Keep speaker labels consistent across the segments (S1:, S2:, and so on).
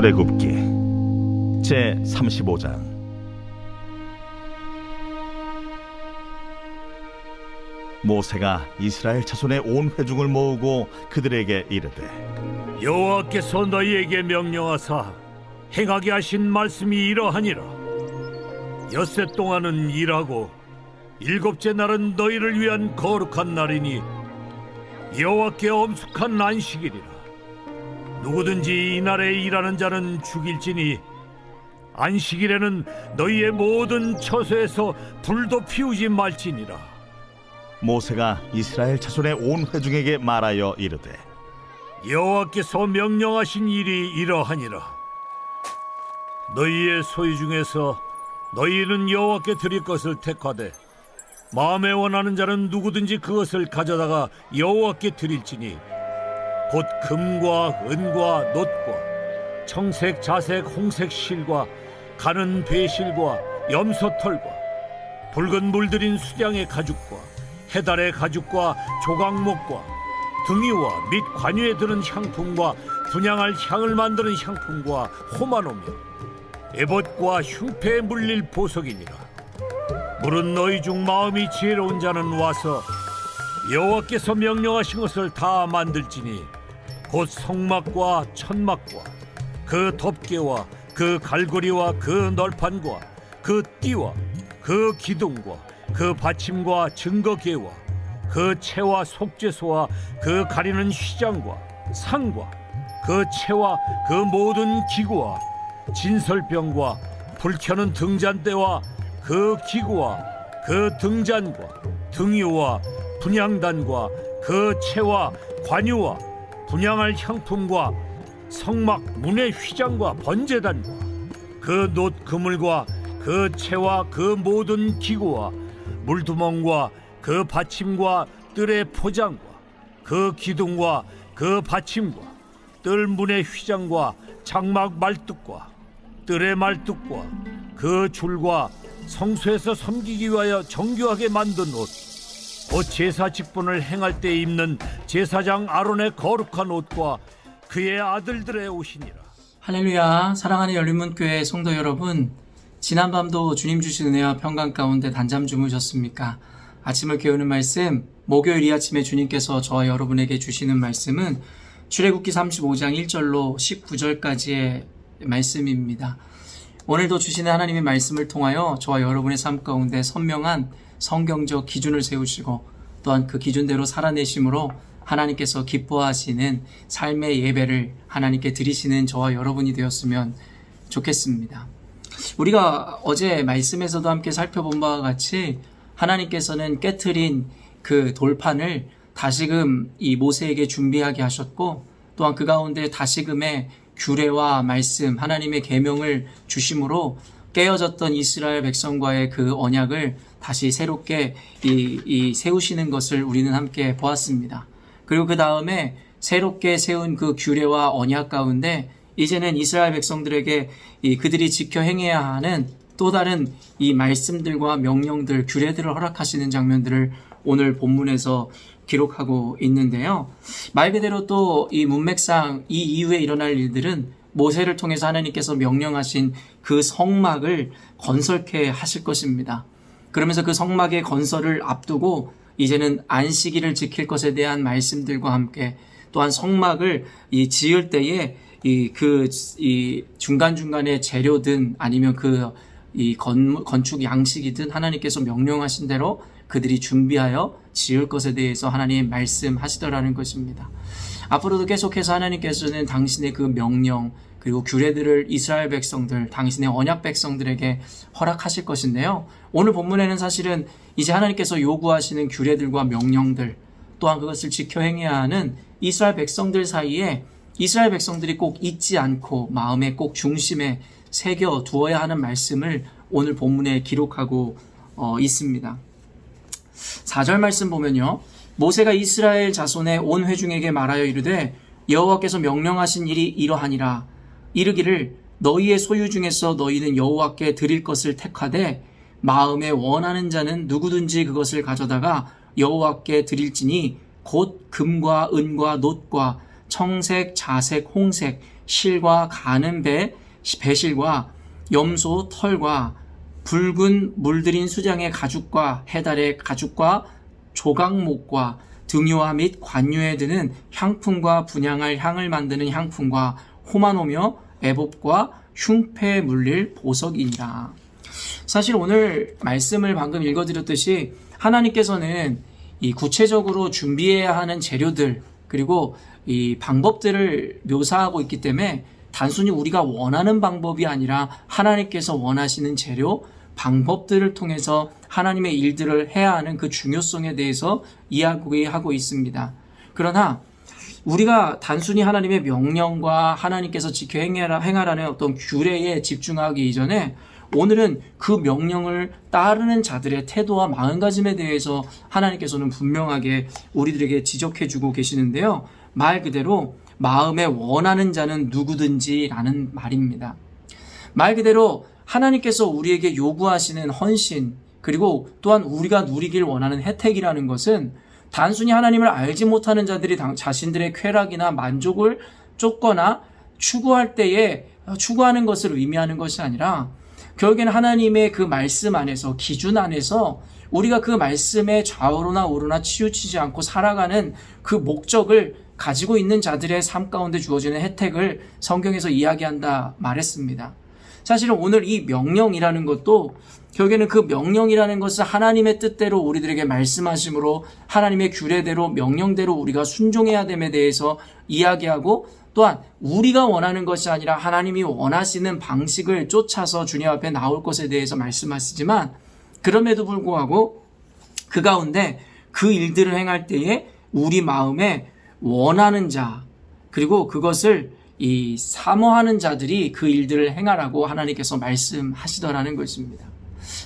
S1: 출애굽기 제 35장. 모세가 이스라엘 자손의 온 회중을 모으고 그들에게 이르되,
S2: 여호와께서 너희에게 명령하사 행하게 하신 말씀이 이러하니라. 엿새 동안은 일하고 일곱째 날은 너희를 위한 거룩한 날이니 여호와께 엄숙한 안식일이라. 누구든지 이날에 일하는 자는 죽일지니 안식일에는 너희의 모든 처소에서 불도 피우지 말지니라.
S1: 모세가 이스라엘 자손의 온 회중에게 말하여 이르되,
S2: 여호와께서 명령하신 일이 이러하니라. 너희의 소유 중에서 너희는 여호와께 드릴 것을 택하되 마음에 원하는 자는 누구든지 그것을 가져다가 여호와께 드릴지니 곧 금과 은과 놋과 청색, 자색, 홍색 실과 가는 배실과 염소털과 붉은 물들인 수량의 가죽과 해달의 가죽과 조각목과 등이와 및 관유에 드는 향품과 분향할 향을 만드는 향품과 호마노며 에봇과 흉패에 물릴 보석이니라. 물은 너희 중 마음이 지혜로운 자는 와서 여호와께서 명령하신 것을 다 만들지니 곧 성막과 천막과 그 덮개와 그 갈고리와 그 널판과 그 띠와 그 기둥과 그 받침과 증거계와 그 채와 속죄소와 그 가리는 휘장과 상과 그 채와 그 모든 기구와 진설병과 불켜는 등잔대와 그 기구와 그 등잔과 등유와 분향단과 그 채와 관유와 분향할 향품과 성막 문의 휘장과 번제단과 그 놋 그물과 그 채와 그 모든 기구와 물두멍과 그 받침과 뜰의 포장과 그 기둥과 그 받침과 뜰 문의 휘장과 장막 말뚝과 뜰의 말뚝과 그 줄과 성소에서 섬기기 위하여 정교하게 만든 옷, 곧 제사 직분을 행할 때 입는 제사장 아론의 거룩한 옷과 그의 아들들의 옷이니라.
S3: 할렐루야. 사랑하는 열린문교회 성도 여러분, 지난밤도 주님 주신 은혜와 평강 가운데 단잠 주무셨습니까? 아침을 깨우는 말씀, 목요일 이 아침에 주님께서 저와 여러분에게 주시는 말씀은 출애굽기 35장 1절로 19절까지의 말씀입니다. 오늘도 주시는 하나님의 말씀을 통하여 저와 여러분의 삶 가운데 선명한 성경적 기준을 세우시고 또한 그 기준대로 살아내심으로 하나님께서 기뻐하시는 삶의 예배를 하나님께 드리시는 저와 여러분이 되었으면 좋겠습니다. 우리가 어제 말씀에서도 함께 살펴본 바와 같이 하나님께서는 깨트린 그 돌판을 다시금 이 모세에게 준비하게 하셨고 또한 그 가운데 다시금의 규례와 말씀, 하나님의 계명을 주심으로 깨어졌던 이스라엘 백성과의 그 언약을 다시 새롭게 세우시는 것을 우리는 함께 보았습니다. 그리고 그 다음에 새롭게 세운 그 규례와 언약 가운데 이제는 이스라엘 백성들에게 그들이 지켜 행해야 하는 또 다른 이 말씀들과 명령들, 규례들을 허락하시는 장면들을 오늘 본문에서 기록하고 있는데요. 말 그대로 또 이 문맥상 이 이후에 일어날 일들은 모세를 통해서 하나님께서 명령하신 그 성막을 건설케 하실 것입니다. 그러면서 그 성막의 건설을 앞두고 이제는 안식일을 지킬 것에 대한 말씀들과 함께 또한 성막을 지을 때에 중간중간에 재료든 아니면 건축 양식이든 하나님께서 명령하신 대로 그들이 준비하여 지을 것에 대해서 하나님 말씀하시더라는 것입니다. 앞으로도 계속해서 하나님께서는 당신의 그 명령 그리고 규례들을 이스라엘 백성들, 당신의 언약 백성들에게 허락하실 것인데요. 오늘 본문에는 사실은 이제 하나님께서 요구하시는 규례들과 명령들 또한 그것을 지켜 행해야 하는 이스라엘 백성들 사이에 이스라엘 백성들이 꼭 잊지 않고 마음의 꼭 중심에 새겨 두어야 하는 말씀을 오늘 본문에 기록하고 있습니다. 4절 말씀 보면요. 모세가 이스라엘 자손의 온 회중에게 말하여 이르되 여호와께서 명령하신 일이 이러하니라. 이르기를 너희의 소유 중에서 너희는 여호와께 드릴 것을 택하되 마음에 원하는 자는 누구든지 그것을 가져다가 여호와께 드릴지니 곧 금과 은과 놋과 청색, 자색, 홍색, 실과 가는 배실과 염소 털과 붉은 물들인 수장의 가죽과 해달의 가죽과 조각목과 등유화 및 관유에 드는 향품과 분향할 향을 만드는 향품과 호마노며 애복과 흉패에 물릴 보석이니라. 사실 오늘 말씀을 방금 읽어드렸듯이 하나님께서는 이 구체적으로 준비해야 하는 재료들 그리고 이 방법들을 묘사하고 있기 때문에 단순히 우리가 원하는 방법이 아니라 하나님께서 원하시는 재료, 방법들을 통해서 하나님의 일들을 해야 하는 그 중요성에 대해서 이야기하고 있습니다. 그러나 우리가 단순히 하나님의 명령과 하나님께서 지켜 행하라는 어떤 규례에 집중하기 이전에 오늘은 그 명령을 따르는 자들의 태도와 마음가짐에 대해서 하나님께서는 분명하게 우리들에게 지적해주고 계시는데요. 말 그대로 마음에 원하는 자는 누구든지라는 말입니다. 말 그대로 하나님께서 우리에게 요구하시는 헌신 그리고 또한 우리가 누리길 원하는 혜택이라는 것은 단순히 하나님을 알지 못하는 자들이 자신들의 쾌락이나 만족을 쫓거나 추구할 때에 추구하는 것을 의미하는 것이 아니라 결국에는 하나님의 그 말씀 안에서 기준 안에서 우리가 그 말씀에 좌우로나 우로나 치우치지 않고 살아가는 그 목적을 가지고 있는 자들의 삶 가운데 주어지는 혜택을 성경에서 이야기한다 말했습니다. 사실은 오늘 이 명령이라는 것도 결국에는 그 명령이라는 것은 하나님의 뜻대로 우리들에게 말씀하심으로 하나님의 규례대로 명령대로 우리가 순종해야 됨에 대해서 이야기하고 또한 우리가 원하는 것이 아니라 하나님이 원하시는 방식을 쫓아서 주님 앞에 나올 것에 대해서 말씀하시지만 그럼에도 불구하고 그 가운데 그 일들을 행할 때에 우리 마음에 원하는 자 그리고 그것을 이 사모하는 자들이 그 일들을 행하라고 하나님께서 말씀하시더라는 것입니다.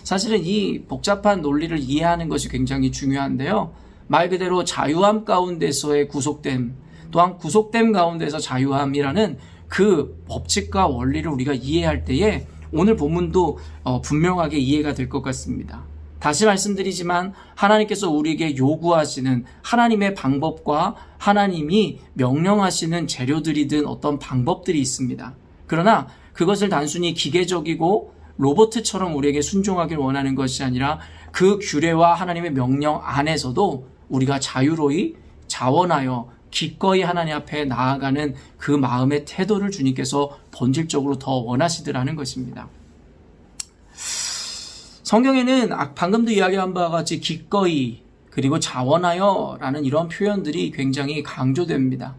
S3: 사실은 이 복잡한 논리를 이해하는 것이 굉장히 중요한데요. 말 그대로 자유함 가운데서의 구속됨 또한 구속됨 가운데서 자유함이라는 그 법칙과 원리를 우리가 이해할 때에 오늘 본문도 분명하게 이해가 될 것 같습니다. 다시 말씀드리지만 하나님께서 우리에게 요구하시는 하나님의 방법과 하나님이 명령하시는 재료들이든 어떤 방법들이 있습니다. 그러나 그것을 단순히 기계적이고 로봇처럼 우리에게 순종하길 원하는 것이 아니라 그 규례와 하나님의 명령 안에서도 우리가 자유로이 자원하여 기꺼이 하나님 앞에 나아가는 그 마음의 태도를 주님께서 본질적으로 더 원하시더라는 것입니다. 성경에는 방금도 이야기한 바와 같이 기꺼이 그리고 자원하여 라는 이런 표현들이 굉장히 강조됩니다.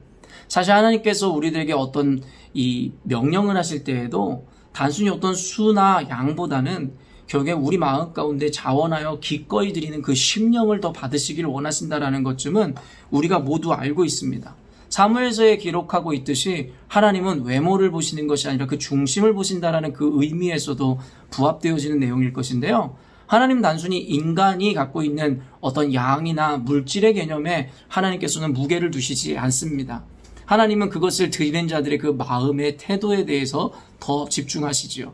S3: 사실 하나님께서 우리들에게 어떤 이 명령을 하실 때에도 단순히 어떤 수나 양보다는 결국에 우리 마음 가운데 자원하여 기꺼이 드리는 그 심령을 더 받으시기를 원하신다라는 것쯤은 우리가 모두 알고 있습니다. 사무엘서에 기록하고 있듯이 하나님은 외모를 보시는 것이 아니라 그 중심을 보신다라는 그 의미에서도 부합되어지는 내용일 것인데요. 하나님 단순히 인간이 갖고 있는 어떤 양이나 물질의 개념에 하나님께서는 무게를 두시지 않습니다. 하나님은 그것을 드리는 자들의 그 마음의 태도에 대해서 더 집중하시지요.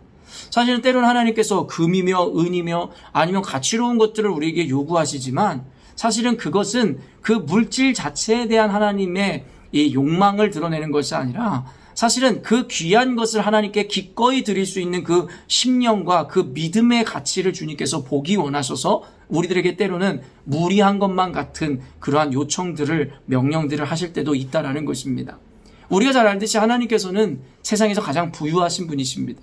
S3: 사실은 때로는 하나님께서 금이며 은이며 아니면 가치로운 것들을 우리에게 요구하시지만 사실은 그것은 그 물질 자체에 대한 하나님의 이 욕망을 드러내는 것이 아니라 사실은 그 귀한 것을 하나님께 기꺼이 드릴 수 있는 그 심령과 그 믿음의 가치를 주님께서 보기 원하셔서 우리들에게 때로는 무리한 것만 같은 그러한 요청들을 명령들을 하실 때도 있다라는 것입니다. 우리가 잘 알듯이 하나님께서는 세상에서 가장 부유하신 분이십니다.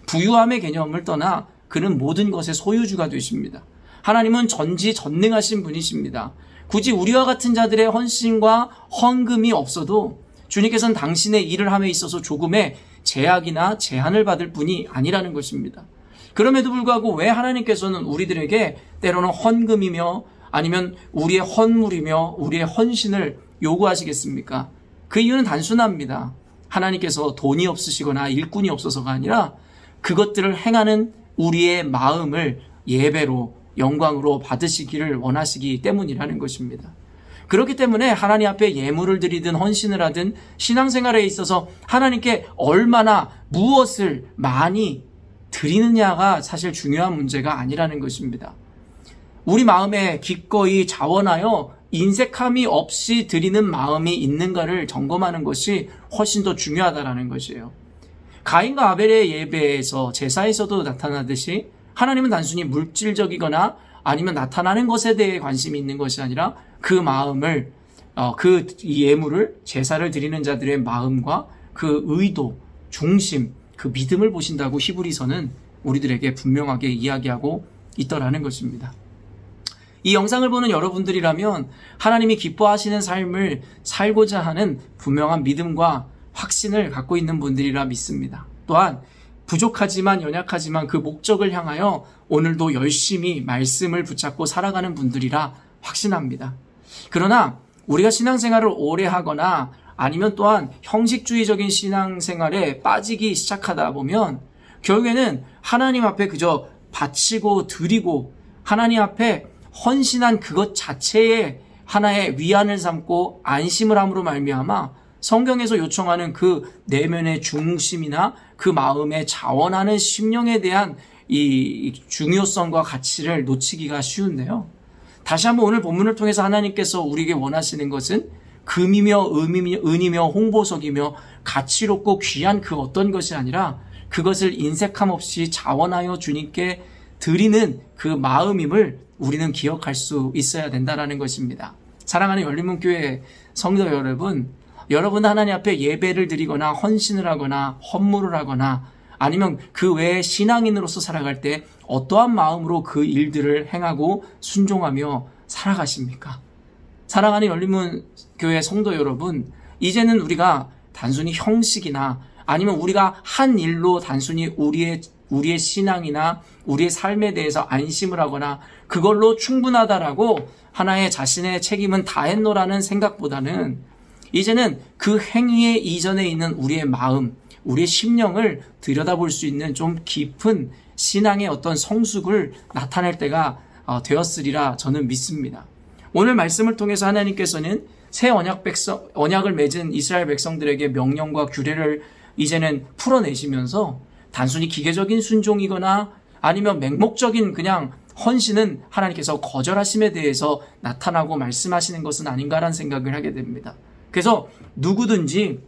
S3: 부유함의 개념을 떠나 그는 모든 것의 소유주가 되십니다. 하나님은 전지전능하신 분이십니다. 굳이 우리와 같은 자들의 헌신과 헌금이 없어도 주님께서는 당신의 일을 함에 있어서 조금의 제약이나 제한을 받을 뿐이 아니라는 것입니다. 그럼에도 불구하고 왜 하나님께서는 우리들에게 때로는 헌금이며 아니면 우리의 헌물이며 우리의 헌신을 요구하시겠습니까? 그 이유는 단순합니다. 하나님께서 돈이 없으시거나 일꾼이 없어서가 아니라 그것들을 행하는 우리의 마음을 예배로 영광으로 받으시기를 원하시기 때문이라는 것입니다. 그렇기 때문에 하나님 앞에 예물을 드리든 헌신을 하든 신앙생활에 있어서 하나님께 얼마나 무엇을 많이 드리느냐가 사실 중요한 문제가 아니라는 것입니다. 우리 마음에 기꺼이 자원하여 인색함이 없이 드리는 마음이 있는가를 점검하는 것이 훨씬 더 중요하다라는 것이에요. 가인과 아벨의 예배에서 제사에서도 나타나듯이 하나님은 단순히 물질적이거나 아니면 나타나는 것에 대해 관심이 있는 것이 아니라 그 마음을 그 예물을 제사를 드리는 자들의 마음과 그 의도, 중심, 그 믿음을 보신다고 히브리서는 우리들에게 분명하게 이야기하고 있더라는 것입니다. 이 영상을 보는 여러분들이라면 하나님이 기뻐하시는 삶을 살고자 하는 분명한 믿음과 확신을 갖고 있는 분들이라 믿습니다. 또한 부족하지만 연약하지만 그 목적을 향하여 오늘도 열심히 말씀을 붙잡고 살아가는 분들이라 확신합니다. 그러나 우리가 신앙생활을 오래 하거나 아니면 또한 형식주의적인 신앙생활에 빠지기 시작하다 보면 결국에는 하나님 앞에 그저 바치고 드리고 하나님 앞에 헌신한 그것 자체에 하나의 위안을 삼고 안심을 함으로 말미암아 성경에서 요청하는 그 내면의 중심이나 그 마음에 자원하는 심령에 대한 이 중요성과 가치를 놓치기가 쉬운데요. 다시 한번 오늘 본문을 통해서 하나님께서 우리에게 원하시는 것은 금이며 은이며 홍보석이며 가치롭고 귀한 그 어떤 것이 아니라 그것을 인색함 없이 자원하여 주님께 드리는 그 마음임을 우리는 기억할 수 있어야 된다는 것입니다. 사랑하는 열린문교회 성도 여러분, 여러분 하나님 앞에 예배를 드리거나 헌신을 하거나 헌물을 하거나 아니면 그 외에 신앙인으로서 살아갈 때 어떠한 마음으로 그 일들을 행하고 순종하며 살아가십니까? 사랑하는 열린문교회 성도 여러분, 이제는 우리가 단순히 형식이나 아니면 우리가 한 일로 단순히 우리의 신앙이나 우리의 삶에 대해서 안심을 하거나 그걸로 충분하다라고 하나의 자신의 책임은 다했노라는 생각보다는 이제는 그 행위의 이전에 있는 우리의 마음, 우리의 심령을 들여다볼 수 있는 좀 깊은 신앙의 어떤 성숙을 나타낼 때가 되었으리라 저는 믿습니다. 오늘 말씀을 통해서 하나님께서는 새 언약을 맺은 이스라엘 백성들에게 명령과 규례를 이제는 풀어내시면서 단순히 기계적인 순종이거나 아니면 맹목적인 그냥 헌신은 하나님께서 거절하심에 대해서 나타나고 말씀하시는 것은 아닌가라는 생각을 하게 됩니다. 그래서 누구든지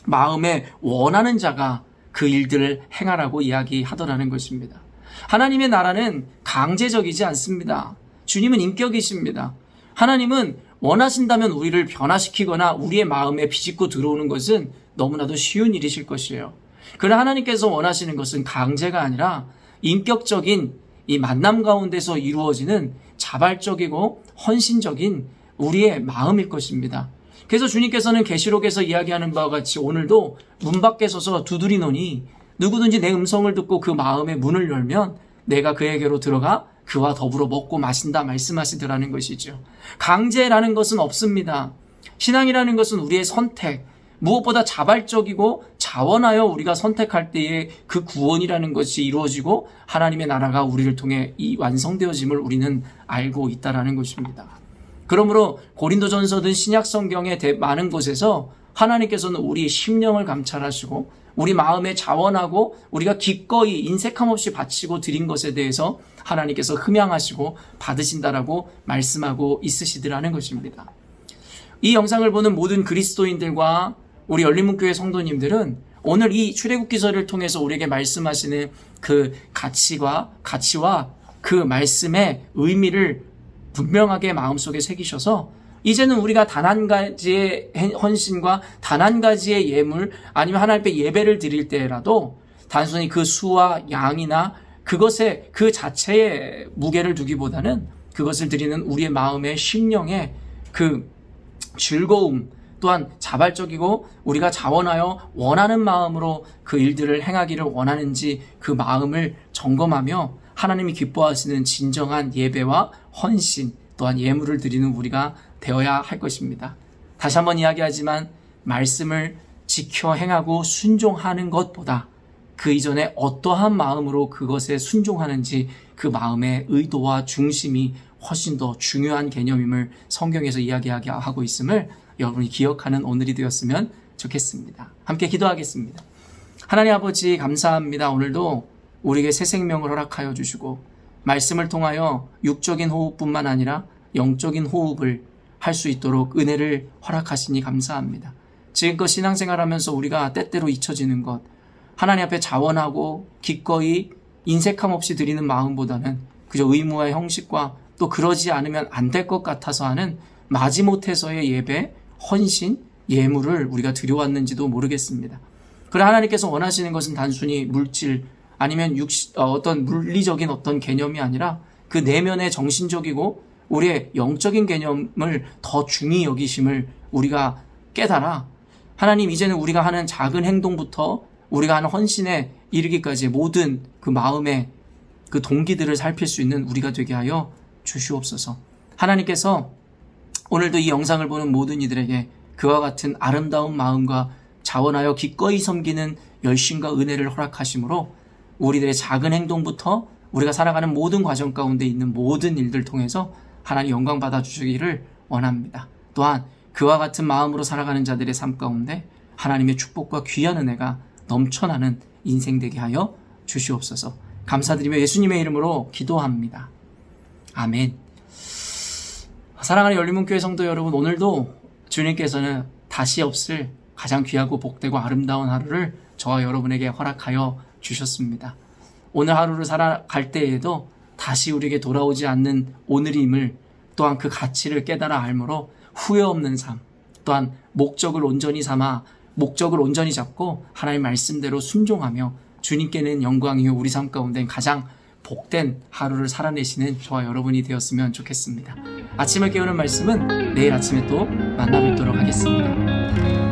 S3: 마음에 원하는 자가 그 일들을 행하라고 이야기하더라는 것입니다. 하나님의 나라는 강제적이지 않습니다. 주님은 인격이십니다. 하나님은 원하신다면 우리를 변화시키거나 우리의 마음에 비집고 들어오는 것은 너무나도 쉬운 일이실 것이에요. 그러나 하나님께서 원하시는 것은 강제가 아니라 인격적인 이 만남 가운데서 이루어지는 자발적이고 헌신적인 우리의 마음일 것입니다. 그래서 주님께서는 계시록에서 이야기하는 바와 같이 오늘도 문 밖에 서서 두드리노니 누구든지 내 음성을 듣고 그 마음의 문을 열면 내가 그에게로 들어가 그와 더불어 먹고 마신다 말씀하시더라는 것이죠. 강제라는 것은 없습니다. 신앙이라는 것은 우리의 선택, 무엇보다 자발적이고 자원하여 우리가 선택할 때에 그 구원이라는 것이 이루어지고 하나님의 나라가 우리를 통해 이 완성되어짐을 우리는 알고 있다라는 것입니다. 그러므로 고린도전서든 신약성경의 많은 곳에서 하나님께서는 우리의 심령을 감찰하시고 우리 마음에 자원하고 우리가 기꺼이 인색함 없이 바치고 드린 것에 대해서 하나님께서 흠양하시고 받으신다라고 말씀하고 있으시더라는 것입니다. 이 영상을 보는 모든 그리스도인들과 우리 열린문교회 성도님들은 오늘 이 출애굽기서를 통해서 우리에게 말씀하시는 그 가치와 그 말씀의 의미를 분명하게 마음속에 새기셔서 이제는 우리가 단 한 가지의 헌신과 단 한 가지의 예물 아니면 하나님 앞에 예배를 드릴 때라도 단순히 그 수와 양이나 그것에 그 자체의 무게를 두기보다는 그것을 드리는 우리의 마음의 심령의 그 즐거움 또한 자발적이고 우리가 자원하여 원하는 마음으로 그 일들을 행하기를 원하는지 그 마음을 점검하며 하나님이 기뻐하시는 진정한 예배와 헌신 또한 예물을 드리는 우리가 되어야 할 것입니다. 다시 한번 이야기하지만 말씀을 지켜 행하고 순종하는 것보다 그 이전에 어떠한 마음으로 그것에 순종하는지 그 마음의 의도와 중심이 훨씬 더 중요한 개념임을 성경에서 이야기하고 있음을 여러분이 기억하는 오늘이 되었으면 좋겠습니다. 함께 기도하겠습니다. 하나님 아버지 감사합니다. 오늘도 우리에게 새 생명을 허락하여 주시고 말씀을 통하여 육적인 호흡뿐만 아니라 영적인 호흡을 할 수 있도록 은혜를 허락하시니 감사합니다. 지금껏 신앙생활하면서 우리가 때때로 잊혀지는 것, 하나님 앞에 자원하고 기꺼이 인색함 없이 드리는 마음보다는 그저 의무와 형식과 또 그러지 않으면 안 될 것 같아서 하는 마지못해서의 예배, 헌신, 예물을 우리가 드려왔는지도 모르겠습니다. 그러나 하나님께서 원하시는 것은 단순히 물질 아니면 어떤 물리적인 어떤 개념이 아니라 그 내면의 정신적이고 우리의 영적인 개념을 더 중히 여기심을 우리가 깨달아 하나님 이제는 우리가 하는 작은 행동부터 우리가 하는 헌신에 이르기까지 모든 그 마음의 그 동기들을 살필 수 있는 우리가 되게 하여 주시옵소서. 하나님께서 오늘도 이 영상을 보는 모든 이들에게 그와 같은 아름다운 마음과 자원하여 기꺼이 섬기는 열심과 은혜를 허락하심으로 우리들의 작은 행동부터 우리가 살아가는 모든 과정 가운데 있는 모든 일들 통해서 하나님 영광 받아주시기를 원합니다. 또한 그와 같은 마음으로 살아가는 자들의 삶 가운데 하나님의 축복과 귀한 은혜가 넘쳐나는 인생 되게 하여 주시옵소서. 감사드리며 예수님의 이름으로 기도합니다. 아멘. 사랑하는 열린문교회 성도 여러분, 오늘도 주님께서는 다시 없을 가장 귀하고 복되고 아름다운 하루를 저와 여러분에게 허락하여 주셨습니다. 오늘 하루를 살아갈 때에도 다시 우리에게 돌아오지 않는 오늘임을 또한 그 가치를 깨달아 알므로 후회 없는 삶, 또한 목적을 온전히 잡고 하나님 말씀대로 순종하며 주님께는 영광이요 우리 삶 가운데 가장 복된 하루를 살아내시는 저와 여러분이 되었으면 좋겠습니다. 아침을 깨우는 말씀은 내일 아침에 또 만나 뵙도록 하겠습니다.